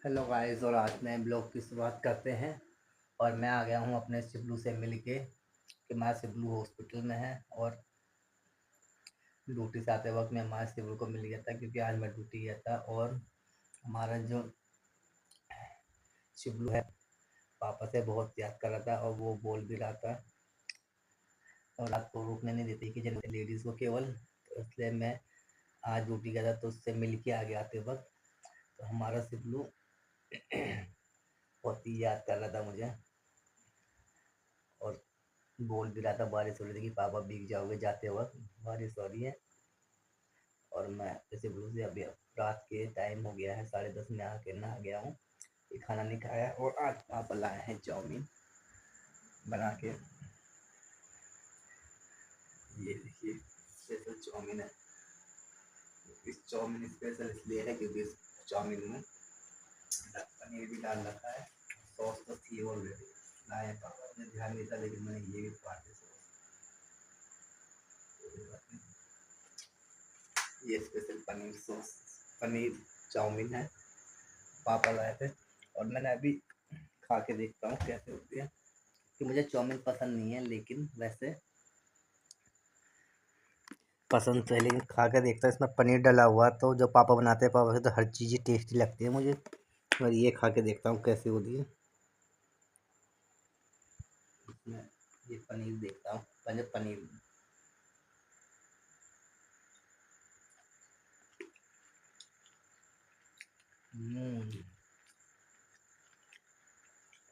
Hello guys, और आज नए ब्लॉग की शुरुआत करते हैं। और मैं आ गया हूँ अपने सिबलू से मिल के कि हमारा सिबलू हॉस्पिटल में है। और ड्यूटी से आते वक्त मैं हमारे सिबलू को मिल गया था क्योंकि आज मैं ड्यूटी गया था। और हमारा जो शिबलू है पापा से बहुत याद कर रहा था और वो बोल भी रहा था और रात को रुकने नहीं देती कि जब लेडीज़ को केवल, तो इसलिए मैं आज ड्यूटी गया था तो उससे मिल के आ गया आते वक्त। तो हमारा सिबलू बहुत ही याद कर रहा था मुझे और बोल भी रहा था, बारिश हो रही थी कि पापा भीग जाओगे जाते वक्त, बारिश हो रही है। और मैं जैसे ब्लू से अभी रात के टाइम हो गया है 10:30, में आके नहा गया हूँ। ये खाना नहीं खाया और आज पापा लाए हैं चाउमीन बना के। ये देखिए स्पेशल चाउमीन है। इस चाउमीन स्पेशल इसलिए है क्योंकि इस चाउमीन में पनीर भी डाल रखा है। सॉस तो थी ऑलरेडी, लाए हैं पापा, ने ध्यान नहीं था लेकिन मैंने ये भी पार्टी सॉस। ये special paneer sauce, paneer chow mein है, पापा लाए थे। और मैंने अभी खा के देखता हूँ कैसे होती है कि मुझे चाउमीन पसंद नहीं है, लेकिन वैसे पसंद तो है, लेकिन खा के देखता हूँ। इसमें पनीर डला हुआ तो जो पापा बनाते हैं, पापा से तो हर चीज़ टेस्टी लगती है मुझे। और ये खा के देखता हूँ कैसी होती है। इसमें ये पनीर देखता हूँ पहले, पनीर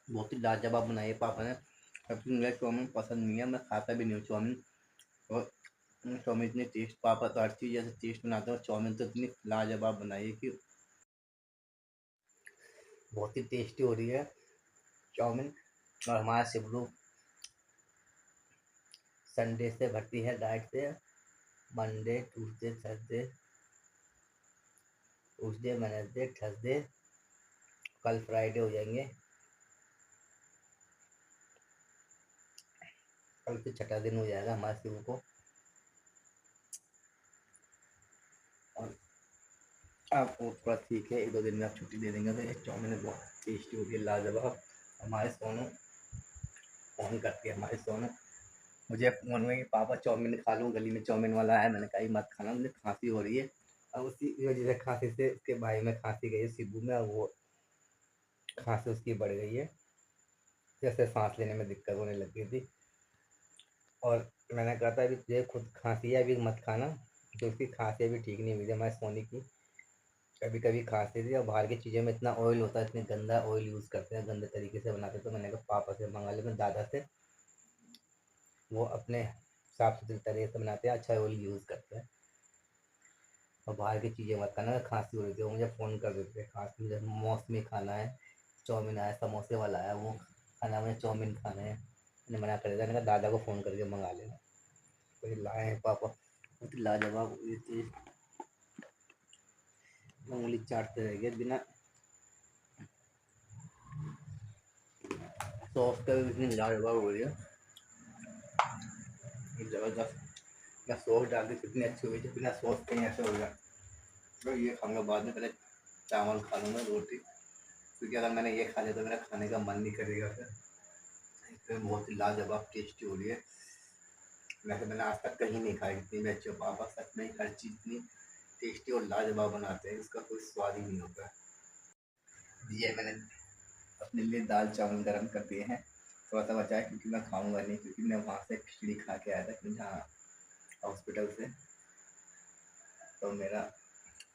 बहुत ही लाजवाब बनाई है पापा ने। क्योंकि मुझे चाउमीन पसंद नहीं है, मैं खाता भी नहीं हूँ चाउमीन। और चाउमीन इतनी टेस्ट, पापा तो हर चीज़ जैसे टेस्ट बनाते हैं और चाउमीन तो इतनी लाजवाब बनाई है कि बहुत ही टेस्टी हो रही है चाउमीन। और हमारा शिबलू संडे से भर्ती है डाइट से। Monday, Tuesday, Thursday, Wednesday, Thursday, कल फ्राइडे हो जाएंगे। कल से छठा दिन हो जाएगा हमारे शिबू को। और आप वो थोड़ा ठीक है, 1-2 दिन में आप छुट्टी दे देंगे। तो ये चाउमीन बहुत टेस्टी होती है, लाजवाब। हमारे सोनू फ़ोन करती है, हमारे सोनू मुझे फ़ोन में कि पापा चाउमीन खा लूँ, गली में चाउमीन वाला है। मैंने कहा ये मत खाना, मुझे खांसी हो रही है। और उसी की वजह से खांसी से उसके भाई में खांसी गई है शिबू में, और वो खांसी उसकी बढ़ गई है, जैसे सांस लेने में दिक्कत होने लग गई थी। और मैंने कहा था अभी तुझे खुद खांसी है, अभी मत खाना। तो उसकी खांसी अभी ठीक नहीं हुई थी हमारे सोनी की, कभी कभी खांसी थी। और बाहर की चीज़ों में इतना ऑयल होता है, इतनी गंदा ऑयल यूज़ करते हैं, गंदे तरीके से बनाते हैं। तो मैंने कहा पापा से मंगा ले, मैं दादा से, वो अपने साफ सुथरे तरीके से बनाते हैं, अच्छा ऑयल यूज़ करते हैं। और बाहर की चीज़ें मत खाना। खांसी हो रही थी वो मुझे फ़ोन कर देते हैं, खांसी मुझे मौसमी खाना है, चाउमीन आया, समोसे वाला आया, वो खाना, मुझे चाउमीन खाना है। मैंने मना कर दिया, मैंने कहा दादा को फ़ोन करके मंगा लेना। तो ये लाए हैं पापा, बहुत ही लाजवाब ये चीज़। उंगली चाटते रह गए बिना सॉस का भी, इतनी लाजवाब हो रही है, ज़बरदस्त। मैं सॉस डाल के कितनी अच्छी हुई थी, बिना सॉस के ही ऐसे हो गया। तो ये खाऊंगा बाद में, पहले चावल खा लूँगा, रोटी, क्योंकि अगर मैंने ये खा लिया तो मेरा खाने का मन नहीं करेगा फिर। इसमें बहुत ही लाजवाब टेस्टी हो रही है। वैसे मैंने आज तक कहीं नहीं खाई इतनी भी अच्छी। पापा सच में हर चीज़ इतनी टेस्टी और लाजवाब बनाते हैं, इसका कोई स्वाद ही नहीं होता है। ये मैंने अपने लिए दाल चावल गर्म कर दिए हैं, थोड़ा सा बचा है क्योंकि मैं खाऊंगा नहीं, क्योंकि मैं वहाँ से खिचड़ी खा के आया था कि जहाँ हॉस्पिटल से। तो मेरा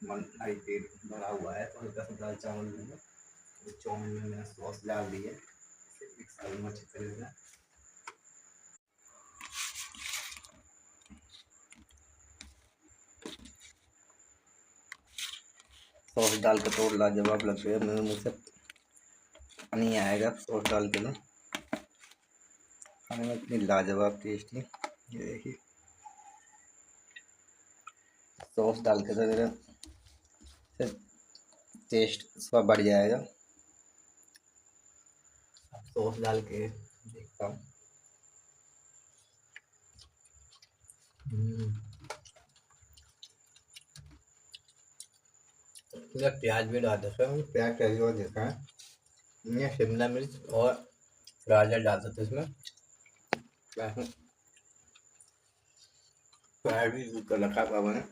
मन भाई पेट भरा हुआ है, तो हल्का सा दाल चावल लूँगा। तो चाउमीन में मैंने सॉस डाल दी है, इसे मिक्स करूँगा अच्छी तरह से। सॉस डाल के तो लाजवाब लग रही है, मेरे मुँह से पानी आएगा सॉस डाल के ना, खाने में इतनी लाजवाब टेस्टी। ये देखिए सॉस डाल के तो मेरा टेस्ट उसका बढ़ जाएगा। सॉस डाल के देखता हूँ। ये प्याज भी डाल देते हैं, प्याज कैसे और देता है, ये शिमला मिर्च और गाजर डाल देते हैं इसमें। प्याज भी यूज कर रखा है पापा ने,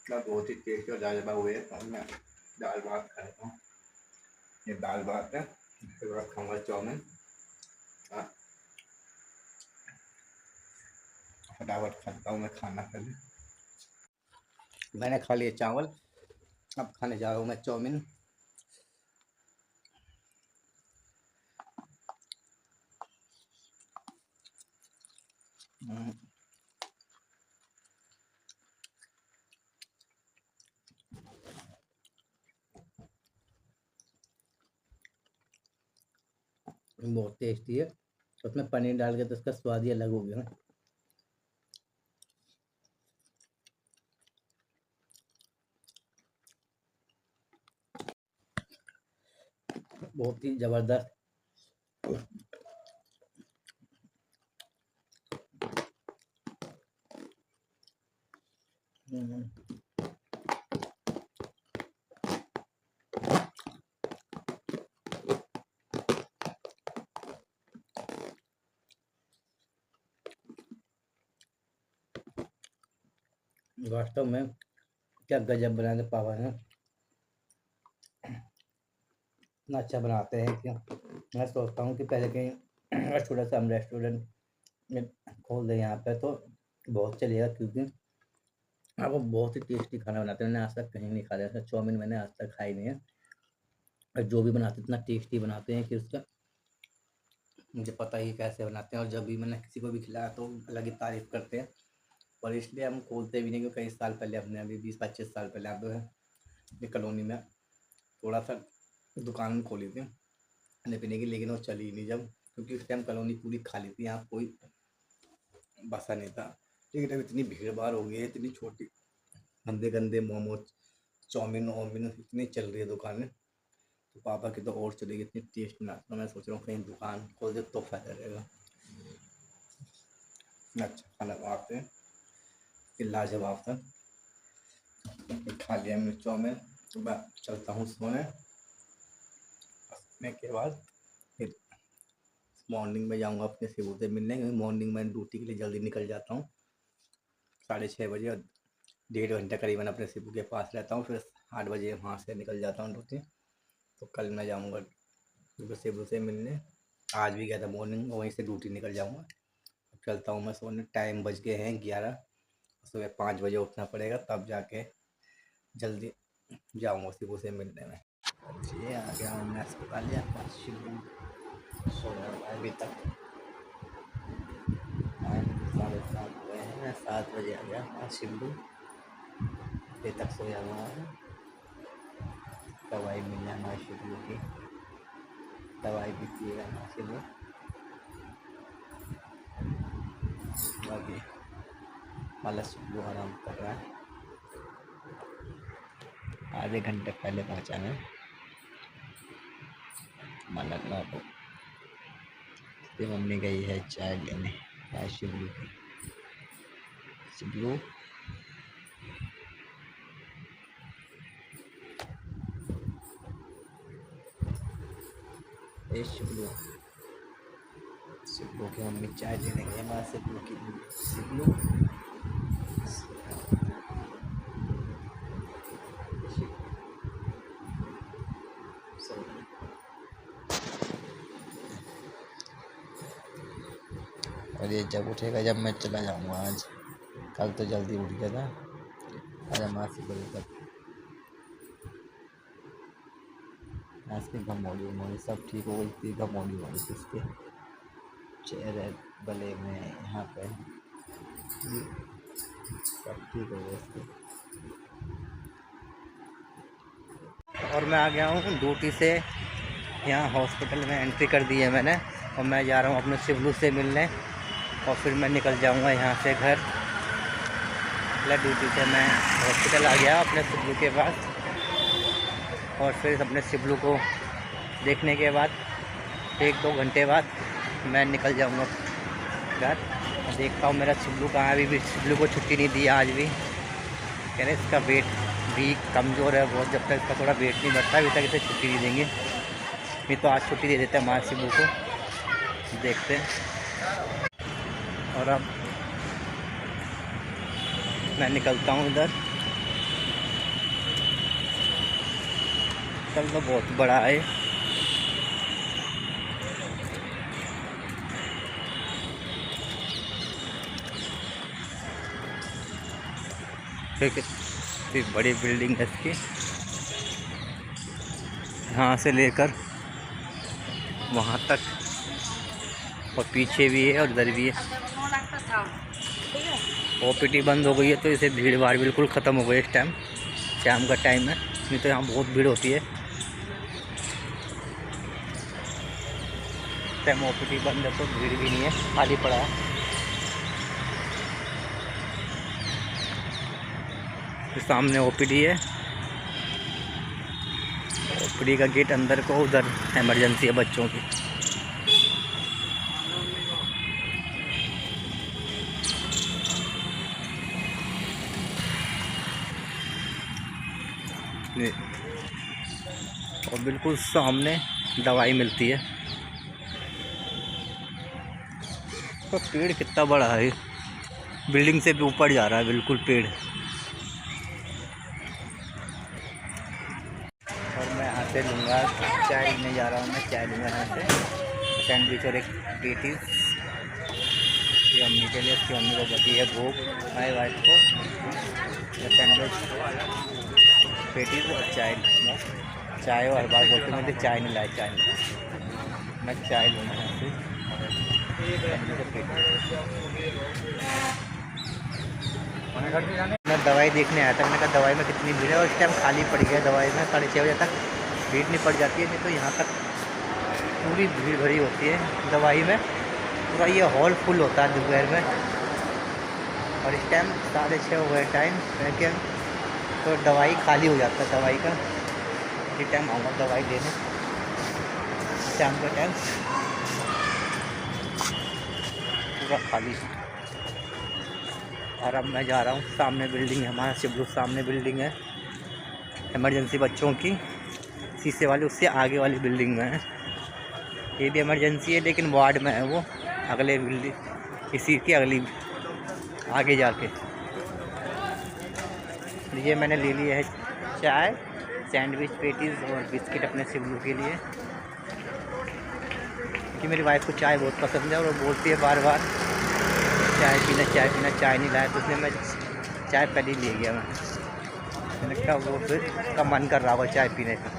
बहुत ही टेस्टी और लाजवाब हुए। और मैं दाल भात खाता हूँ, ये दाल भात है, इसके बाद खाऊंगा चाउमीन। फटाफट खाता हूँ मैं खाना पहले। मैंने खा लिया चावल, अब खाने जा रहा हूँ मैं चाउमीन। बहुत टेस्टी है, उसमें पनीर डाल के तो उसका स्वाद ही अलग हो गया। बहुत ही जबरदस्त। वास्तव में क्या गजब बनाते पापा ने, इतना अच्छा बनाते हैं कि मैं सोचता हूँ कि पहले कहीं छोटा सा हम रेस्टोरेंट में खोल दें यहाँ पे तो बहुत चलेगा, क्योंकि वो बहुत ही टेस्टी खाना बनाते हैं। मैंने आज तक कहीं नहीं खाया ऐसा चाउमीन, मैंने आज तक खाई नहीं है। और जो भी बनाते हैं इतना टेस्टी बनाते हैं कि उसका मुझे पता ही कैसे बनाते हैं। और जब भी मैंने किसी को भी खिलाया तो अलग ही तारीफ़ करते हैं, और इसलिए हम खोलते भी नहीं, क्योंकि कई साल पहले हमने अभी 20-25 साल पहले आप अपनी कॉलोनी में थोड़ा सा दुकान खोली थी खाने पीने की, लेकिन वो चली नहीं जब, क्योंकि उस टाइम कॉलोनी पूरी खाली थी, यहाँ कोई बसा नहीं था। लेकिन अब इतनी भीड़ भाड़ हो गई है, इतनी छोटी गंदे गंदे मोमोज चाउमीन वाउमीन इतनी चल रही है दुकानें, तो पापा की तो और चलेगी, इतनी टेस्ट ना। तो मैं सोच रहा हूँ कहीं दुकान खोल दे तो फायदा रहेगा। अच्छा खाना बनाते हैं कि लाजवाब था। खा लिया मैंने चाउमीन, तो मैं चलता हूँ सोने। सोने के बाद फिर मॉर्निंग में जाऊँगा अपने शिबू से मिलने, क्योंकि मॉर्निंग में ड्यूटी के लिए जल्दी निकल जाता हूँ 6:30 बजे, और 1.5 घंटा करीबन अपने शिबू के पास रहता हूँ, फिर 8 बजे वहाँ से निकल जाता हूँ ड्यूटी। तो कल मैं जाऊँगा शिबू से मिलने, आज भी गया था मॉर्निंग, वहीं से ड्यूटी निकल जाऊँगा। अब चलता हूँ मैं सोने, टाइम बज गए हैं 11, सुबह 5 बजे उठना पड़ेगा, तब जाके जल्दी जाऊँगा शिबू से मिलने में। ये आ गया हूँ मैं अस्पताल, या शिबू सो रहा है अभी तक, 7:30 हुए हैं, मैं 7 बजे आ गया। हाँ शिबू अभी तक सोया हुआ है, दवाई मिल जाना शिबू की, दवाई भी पिएगा ना शिबू। अभी वाला शिबू आराम कर रहा है, आधे घंटे पहले पहुँचा मैं मलक ना को। तो मम्मी गई है चाय लेने, चाय शिबलू की। शिबलू ए शिबलू, शिबलू की मम्मी चाय लेने गई है, शिबलू की शिबलू और ये जब उठेगा जब मैं चला जाऊँगा। आज कल तो जल्दी उठ गया था, आज मासी बजे तक इसके घमौली उमौली सब ठीक हो गई थी, घमौली उमौली इसके चेहरे गले में यहाँ पे सब ठीक हो गया इसके। और मैं आ गया हूँ ड्यूटी से, यहाँ हॉस्पिटल में एंट्री कर दी है मैंने, और मैं जा रहा हूँ अपने शिबलू से मिलने, और फिर मैं निकल जाऊँगा यहाँ से घर। ड्यूटी से मैं हॉस्पिटल आ गया अपने शिबलू के पास, और फिर अपने शिबलू को देखने के बाद 1-2 घंटे बाद मैं निकल जाऊँगा घर। देखता हूँ मेरा शिबलू कहाँ, अभी भी शिबलू को छुट्टी नहीं दी आज भी, कह रहे इसका वेट भी कमज़ोर है बहुत, जब तक इसका थोड़ा वेट नहीं बढ़ता अभी तक इसे छुट्टी नहीं देंगे। नहीं तो आज छुट्टी दे देते हैं हमारे शिबू को, देखते हैं। और अब मैं निकलता हूँ इधर। कल तो बहुत बड़ा है। कितनी बड़ी बिल्डिंग है इसकी, यहाँ से लेकर वहाँ तक, और पीछे भी है और इधर भी है। ओपीडी बंद हो गई है तो इसे भीड़ भाड़ बिल्कुल ख़त्म हो गई इस टाइम, शाम का टाइम है, नहीं तो यहाँ बहुत भीड़ होती है। टाइम ओपीडी बंद है तो भीड़ भी नहीं है, खाली पड़ा है। सामने ओपीडी है, ओपीडी का गेट अंदर को, उधर इमरजेंसी है बच्चों की। और बिल्कुल सामने दवाई मिलती है। तो पेड़ कितना बड़ा है, बिल्डिंग से भी ऊपर जा रहा है बिल्कुल पेड़। और मैं यहाँ से लूँगा चाय लेने जा रहा हूँ, मैं चाय लूँगा यहाँ से, सैंडविच और एक पेटीज। ये अम्मी के लिए, इसकी अम्मी को बची है भूख, माई वाइफ को। सैंडविच, पेटीज और चाय लूँगा। चाय और हर बार बोलते मुझे चाय नहीं लाए, चाय नहीं, मैं चाय लूँगा यहाँ से। मैं दवाई देखने आया था, मैंने कहा दवाई में कितनी भीड़ है, और इस टाइम खाली पड़ गया दवाई में। 6:30 बजे तक भीड़ नहीं पड़ जाती है, नहीं तो यहाँ तक पूरी भीड़ भरी होती है दवाई में, पूरा ये हॉल फुल होता है दोपहर में। और इस टाइम 6:30 हो गए टाइम, लेकिन तो दवाई खाली हो जाता है दवाई का। इस टाइम आऊँगा दवाई लेने, शाम का टाइम पूरा खाली। और अब मैं जा रहा हूँ, सामने बिल्डिंग है हमारा शिबलू, सामने बिल्डिंग है इमरजेंसी बच्चों की, शीशे वाली, उससे आगे वाली बिल्डिंग में है। ये भी इमरजेंसी है लेकिन वार्ड में है वो, अगले बिल्डिंग, इसी की अगली आगे जाके। ये मैंने ले लिया है चाय, सैंडविच, पेटीज और बिस्किट अपने शिबलू के लिए, कि मेरी वाइफ को चाय बहुत पसंद है और वो बोलती है बार बार चाय पीना, चाय पीना। चाय नहीं लाया तो उसने मैं चाय पहले ही ले गया। मैंने कहा वो फिर उसका मन कर रहा होगा चाय पीने का।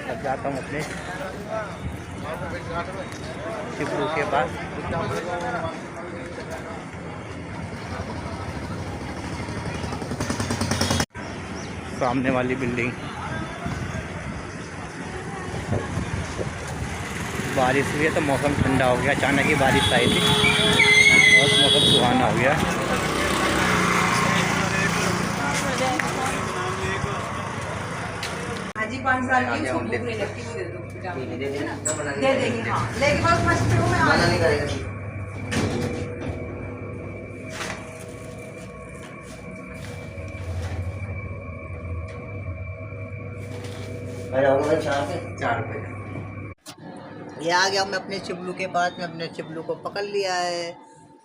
तब जाता हूँ अपने शिबलू के पास। सामने वाली बिल्डिंग, बारिश हुई है तो मौसम ठंडा हो गया, अचानक ही बारिश आई थी और मौसम सुहाना हो गया। जी 5 साल की उसको भूख नहीं लगती, वो दे दो दे देंगे। हाँ लेकिन बस फर्स्ट में मना नहीं करेगा। चार बजे ये आ गया। मैं अपने चिबलू के पास में, अपने चिबलू को पकड़ लिया है।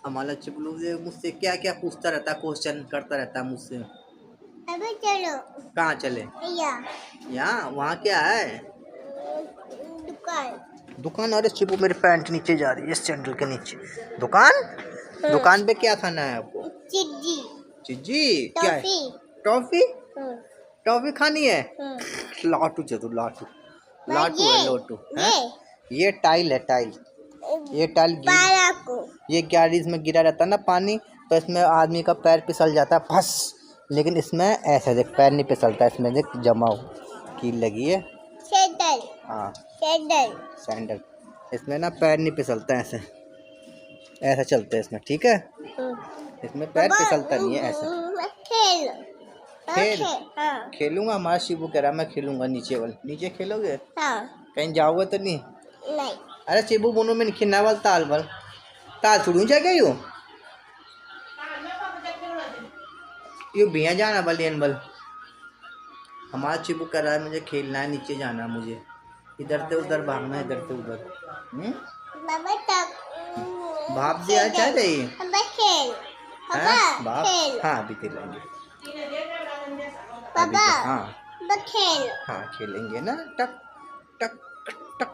हमारा चिबलू मुझसे क्या क्या पूछता रहता है, क्वेश्चन करता रहता है मुझसे। अबे चलो। कहाँ चले? यहाँ वहाँ क्या है? दुकान। दुकान? अरे चिबू मेरी पैंट नीचे जा रही है, सैंडल के नीचे। दुकान? दुकान पे क्या खाना है आपको? चिज्जी। चिज्जी? क्या है? टॉफी? टॉफी खानी है? लाटू चतुर, लाटू लाटू है, लोटू है। ये टाइल है, टाइल। ये टाइल ये गाड़ी में गिरा रहता है ना पानी, तो इसमें आदमी का पैर फिसल जाता है फंस, लेकिन इसमें ऐसा देख पैर नहीं फिसलता, इसमें देख जमा कील लगी है। सैंडल। हाँ सैंडल। सैंडल, इसमें ना पैर नहीं फिसलता, ऐसे ऐसा चलता है इसमें, ठीक है। इसमें पैर फिसलता नहीं है, ऐसा। खेल? हाँ। खेलूंगा, हमारा शिबू कह रहा मैं खेलूंगा नीचे वाले। नीचे खेलोगे? हाँ। कहीं जाओगे तो नहीं? नहीं। अरे चिबू बोनो में खिन्ना वाल ताल बल ताल छुड़ू जाके यू बिया जाना बल एन बल हमारा चिबू कर रहा है मुझे खेलना है, नीचे जाना है मुझे, इधर से उधर भागना है, इधर से उधर। बाबा तब भाप दिया क्या चाहिए? बाबा खेल, हैं? बाबा भाप? खेल, हाँ अभी खेलेंगे। बाबा हाँ बाबा खेल। हाँ खेलेंगे ना, टक टक टक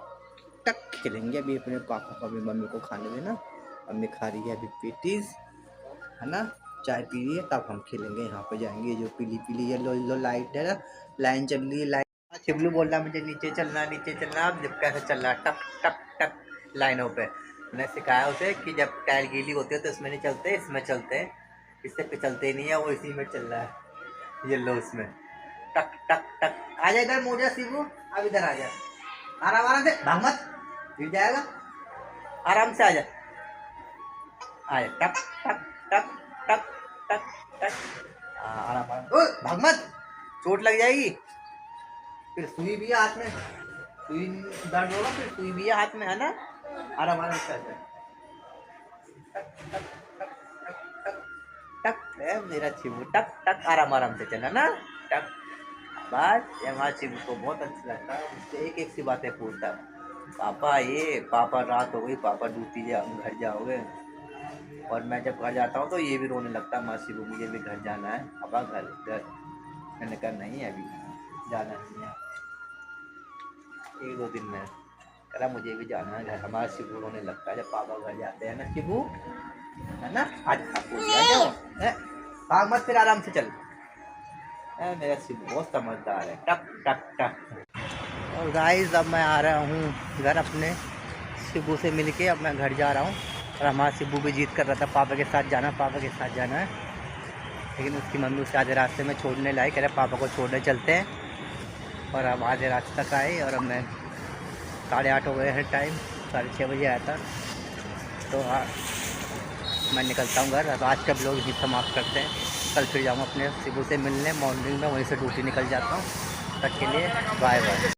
टक खेलेंगे। अभी अपने पापा को, अभी मम्मी को खाने देना। मम्मी खा रही है अभी पेटीज, है ना, चाय पी रही है, तब हम खेलेंगे। यहाँ पे जाएंगे, जो पीली पीली येलो येलो लाइट है ना, लाइन चल रही है, लाइन। चिबलू बोल रहा है मुझे नीचे चलना, नीचे चलना। अब जब कैसे चल रहा है, टक टक टक लाइनों पे। मैंने सिखाया उसे कि जब टायर गीली होती है तो इसमें नहीं चलते, इसमें चलते हैं, इससे पे चलते ही नहीं है, वो इसी में चल रहा है येलो उसमें, टक टक टक। आ जा इधर मोजा शिबू, अब इधर आ जा, आराम आराम से, भाग मत, गिर जाएगा, आराम से आ जा, आए टक टक टक टक टक टक। आराम आराम, भाग मत, चोट लग जाएगी। फिर सुई भी है हाथ में, सुई दर्द होगा, फिर सुई भी है हाथ में, है ना। आराम आराम से टक टक टक टक टक है मेरा चिबू, टक टक आराम आराम से चला ना, टक। बस ये हमारा चिबू को बहुत अच्छा लगता है, उससे एक एक सी बातें पूछता है, पापा ये, पापा रात हो गई, पापा ड्यूटी घर जाओगे। और मैं जब घर जाता हूँ तो ये भी रोने लगता है, मासी को मुझे भी घर जाना है, अब घर। मैंने कहा नहीं अभी जाना नहीं है, 1-2 दिन में। कहा मुझे भी जाना है घर। हमारा शिबू रोने लगता है जब पापा घर जाते हैं ना, शिबू है ना। आज भाग मत, फिर आराम से चल। मेरा शिबू बहुत समझदार है, टक टक टक। और गाइस अब मैं आ रहा हूँ घर अपने, शिबू से मिलके अब मैं घर जा रहा हूँ। और हमारा शिबू भी जीत कर रहा था पापा के साथ जाना, पापा के साथ जाना है, लेकिन उसकी मम्मी उसे आधे रास्ते में छोड़ने लाई, कह रहे पापा को छोड़ने चलते हैं। और अब आधे रास्ते तक आए, और अब मैं 8:30 हो गए हैं टाइम, 6:30 बजे आया था। तो मैं निकलता हूँ घर। अब आज का ब्लॉग यहीं समाप्त करते हैं, कल फिर जाऊँगा अपने शिबू से मिलने, मॉर्निंग में वहीं से ड्यूटी निकल जाता हूँ। तक के लिए बाय बाय।